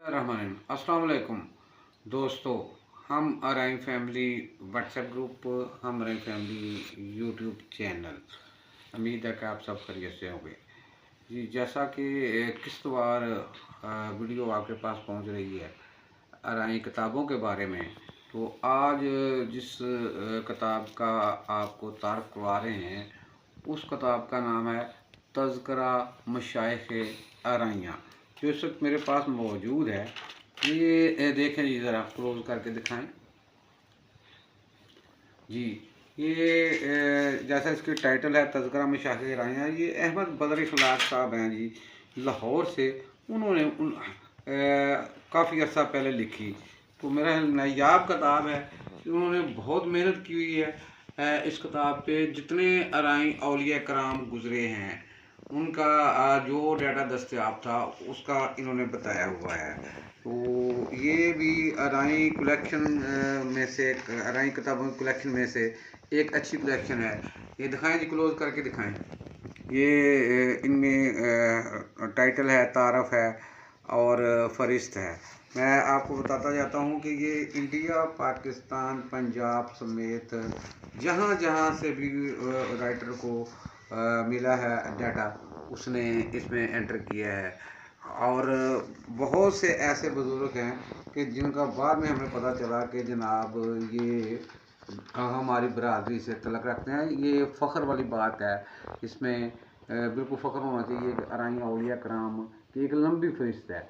अस्सलाम वालेकुम दोस्तों। हम अराइन फैमिली व्हाट्सएप ग्रुप, हम अराइन फैमिली यूट्यूब चैनल, उम्मीद है कि आप सब खैरियत से होंगे जी। जैसा कि किस्तवार वीडियो आपके पास पहुंच रही है अराइन किताबों के बारे में, तो आज जिस किताब का आपको तारफ़ करवा रहे हैं उस किताब का नाम है तज़किरा मशाइख़ अराइयाँ, जो इस वक्त मेरे पास मौजूद है। ये देखें जी, ज़रा क्लोज करके दिखाएं जी। ये जैसा इसकी टाइटल है तज़किरा मशाइख़ अराइयाँ, ये अहमद बदर इखलाक साहब हैं जी, लाहौर से। उन्होंने काफ़ी अर्सा पहले लिखी, तो मेरा नायाब किताब है। उन्होंने बहुत मेहनत की हुई है इस किताब पे। जितने अराइन औलिया कराम गुज़रे हैं उनका जो डाटा दस्तयाब था उसका इन्होंने बताया हुआ है। तो ये भी अराइन कलेक्शन में से, अराइन किताबों की कलेक्शन में से एक अच्छी कलेक्शन है। ये दिखाएं जी, क्लोज करके दिखाएं। ये इनमें टाइटल है, तारफ़ है और फ़रिस्त है। मैं आपको बताता जाता हूँ कि ये इंडिया, पाकिस्तान, पंजाब समेत जहाँ जहाँ से भी राइटर को मिला है डाटा, उसने इसमें एंटर किया है। और बहुत से ऐसे बुज़ुर्ग हैं कि जिनका बाद में हमें पता चला कि जनाब ये हमारी बरादरी से तल्लुक़ रखते हैं। ये फ़ख्र वाली बात है, इसमें बिल्कुल फ़ख्र होना चाहिए कि अराइन औलिया कराम की एक लंबी फ़हरिस्त है।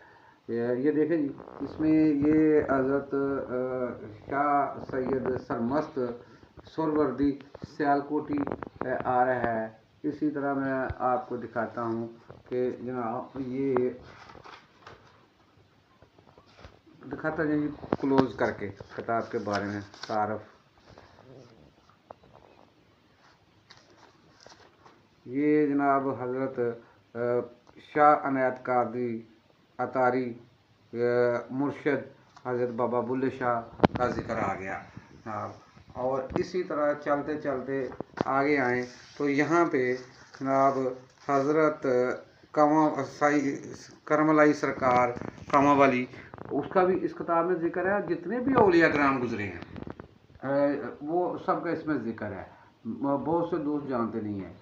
ये देखें जी, इसमें ये हज़रत शाह सैयद सरमस्त सुहरावर्दी सियालकोटी आ रहा है। इसी तरह मैं आपको दिखाता हूँ कि जनाब ये दिखाता जाइए क्लोज करके किताब के बारे में तारफ़। ये जनाब हज़रत शाह अनायत कादरी अतारी मुर्शद हज़रत बाबा बुल्ले शाह का ज़िक्र आ गया। और इसी तरह चलते चलते आगे आएँ तो यहाँ पे जनाब हज़रत करमलाई सरकार कामा वाली, उसका भी इस किताब में ज़िक्र है। जितने भी औलिया कराम गुज़रे हैं वो सबका इसमें ज़िक्र है। बहुत से दोस्त जानते नहीं हैं।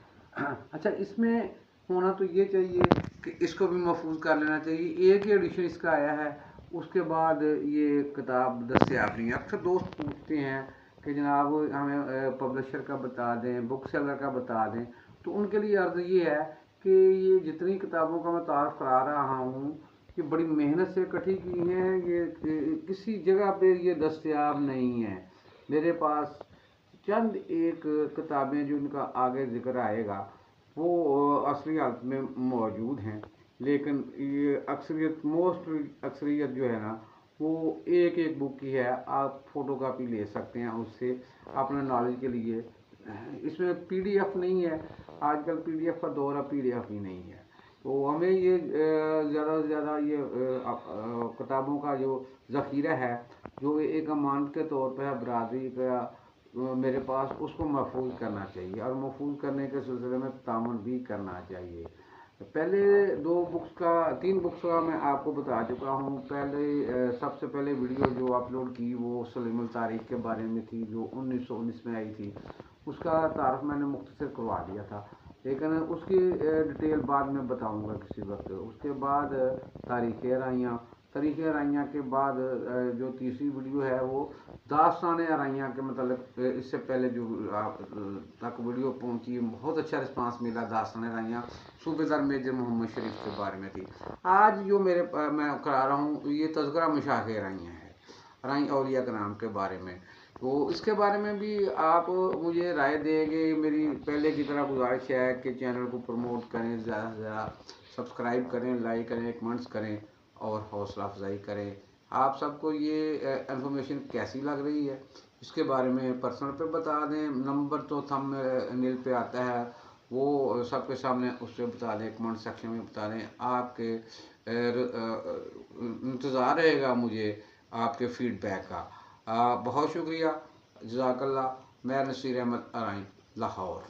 अच्छा, इसमें होना तो ये चाहिए कि इसको भी महफूज कर लेना चाहिए। एक ही एडिशन इसका आया है, उसके बाद ये किताब दस्तयाब नहीं है। अक्सर दोस्त पूछते हैं कि जनाब हमें पब्लिशर का बता दें, बुक सेलर का बता दें। तो उनके लिए अर्ज़ ये है कि ये जितनी किताबों का मैं तारफ़ करा रहा हूँ, ये बड़ी मेहनत से इकट्ठी की हैं। ये किसी जगह पे ये दस्तयाब नहीं है। मेरे पास चंद एक किताबें जो इनका आगे ज़िक्र आएगा वो असली हालत में मौजूद हैं, लेकिन ये अक्सरियत जो है ना, वो एक एक बुक की है। आप फ़ोटो कापी ले सकते हैं उससे अपने नॉलेज के लिए। इसमें पीडीएफ नहीं है, आजकल पीडीएफ का दौर है, पीडीएफ ही नहीं है। तो हमें ये ज़्यादा से ज़्यादा ये किताबों का जो ज़ख़ीरा है, जो एक अमानत के तौर पर है बरादरी का मेरे पास, उसको महफूज करना चाहिए और महफूज करने के सिलसिले में तामुन भी करना चाहिए। पहले 3 बुक्स का मैं आपको बता चुका हूँ। पहले सबसे पहले वीडियो जो अपलोड की वो सलीमुल तारीख़ के बारे में थी, जो 1919 में आई थी। उसका तारफ़ मैंने मुख्तसर करवा दिया था, लेकिन उसकी डिटेल बाद में बताऊंगा किसी वक्त। उसके बाद तारीख़ अराइयाँ के बाद जो तीसरी वीडियो है वो दास्तान अराइयाँ के मतलब इससे पहले जो आप तक वीडियो पहुंची, बहुत अच्छा रिस्पांस मिला। दास्तान अराइयाँ सूबेदार मेजर मोहम्मद शरीफ के बारे में थी। आज जो मैं करा रहा हूँ ये तज़किरा मशाइख़ अराइयाँ है, अराइन औलिया कराम के बारे में। तो इसके बारे में भी आप मुझे राय देंगे। मेरी पहले की तरह गुजारिश है कि चैनल को प्रमोट करें, ज़्यादा से ज़्यादा सब्सक्राइब करें, लाइक करें, कमेंट्स करें और हौसला अफजाई करें। आप सबको ये इन्फॉर्मेशन कैसी लग रही है इसके बारे में पर्सनल पे बता दें। नंबर तो थंबनेल पे आता है, वो सबके सामने उससे बता दें, कमेंट सेक्शन में बता दें। आपके इंतज़ार रहेगा मुझे आपके फ़ीडबैक का। बहुत शुक्रिया, जज़ाकल्लाह। मैं नसीर अहमद, अराइन, लाहौर।